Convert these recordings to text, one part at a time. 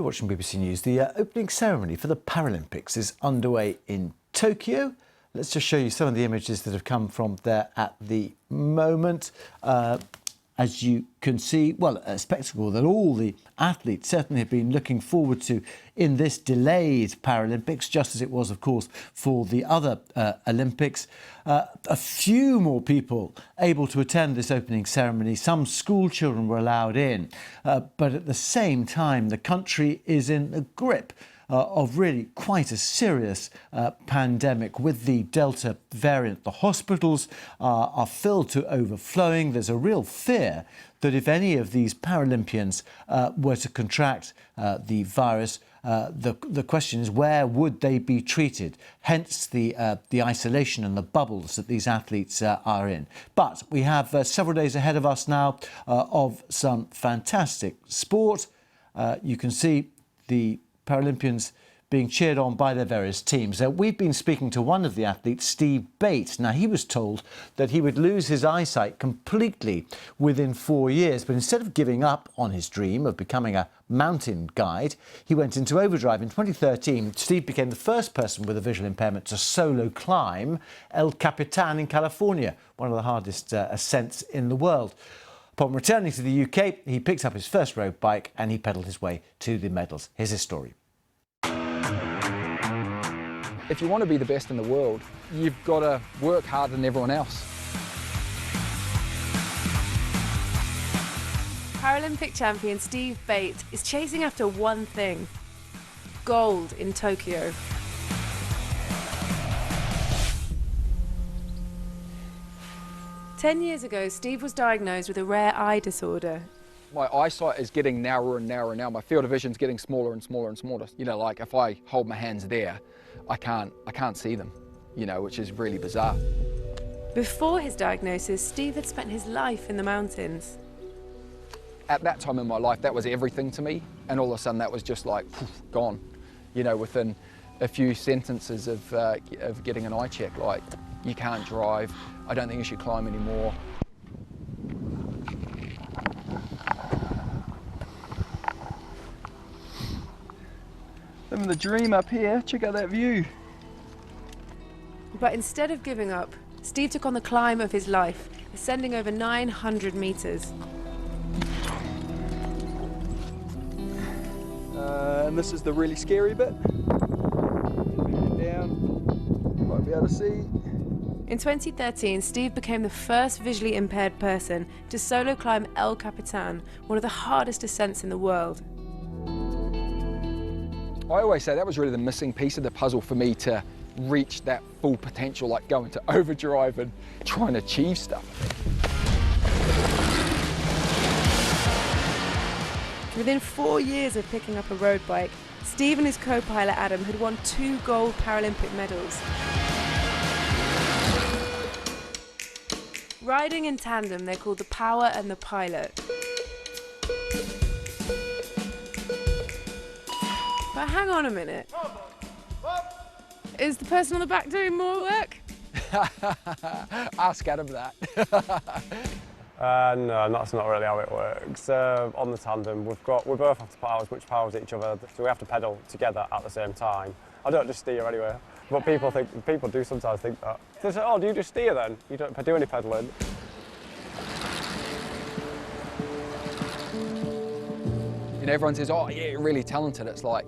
You're watching BBC News. The opening ceremony for the Paralympics is underway in Tokyo. Let's just show you some of the images that have come from there at the moment. As you can see, well, a spectacle that all the athletes certainly have been looking forward to in this delayed Paralympics, just as it was, of course, for the other Olympics. A few more people able to attend this opening ceremony. Some school children were allowed in, but at the same time, the country is in the grip of really quite a serious pandemic with the Delta variant. The hospitals are filled to overflowing. There's a real fear that if any of these Paralympians were to contract the virus, the question is, where would they be treated? Hence the isolation and the bubbles that these athletes are in. But we have several days ahead of us now of some fantastic sport. You can see the Paralympians being cheered on by their various teams. We've been speaking to one of the athletes, Steve Bate. Now, he was told that he would lose his eyesight completely within 4 years, but instead of giving up on his dream of becoming a mountain guide, he went into overdrive. In 2013, Steve became the first person with a visual impairment to solo climb El Capitan in California, one of the hardest ascents in the world. Upon returning to the UK, he picked up his first road bike and he pedalled his way to the medals. Here's his story. If you want to be the best in the world, you've got to work harder than everyone else. Paralympic champion Steve Bate is chasing after one thing: gold in Tokyo. Ten years ago, Steve was diagnosed with a rare eye disorder. My eyesight is getting narrower and narrower now. My field of vision is getting smaller and smaller and smaller. You know, like if I hold my hands there, I can't see them, you know, which is really bizarre. Before his diagnosis, Steve had spent his life in the mountains. At that time in my life, that was everything to me, and all of a sudden that was just like poof, gone. You know, within a few sentences of getting an eye check, like, you can't drive, I don't think you should climb anymore. Living the dream up here, check out that view. But instead of giving up, Steve took on the climb of his life, ascending over 900 metres. And this is the really scary bit. Down, you might be able to see. In 2013, Steve became the first visually impaired person to solo climb El Capitan, one of the hardest ascents in the world. I always say that was really the missing piece of the puzzle for me to reach that full potential, like going to overdrive and try and achieve stuff. Within 4 years of picking up a road bike, Steve and his co-pilot Adam had won 2 gold Paralympic medals. Riding in tandem, they're called the power and the pilot. But hang on a minute. Is the person on the back doing more work? Ask Adam that. No, that's not really how it works. On the tandem, we both have to put out as much power as each other, so we have to pedal together at the same time. I don't just steer anyway, but people do sometimes think that. They say, oh, do you just steer then? You don't do any pedalling? And everyone says, oh yeah, you're really talented. It's like,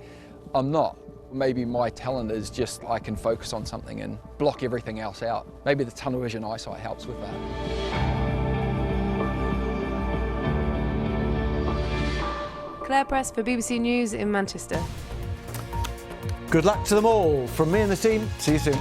I'm not. Maybe my talent is just I can focus on something and block everything else out. Maybe the tunnel vision eyesight helps with that. Claire Press for BBC News in Manchester. Good luck to them all. From me and the team, see you soon.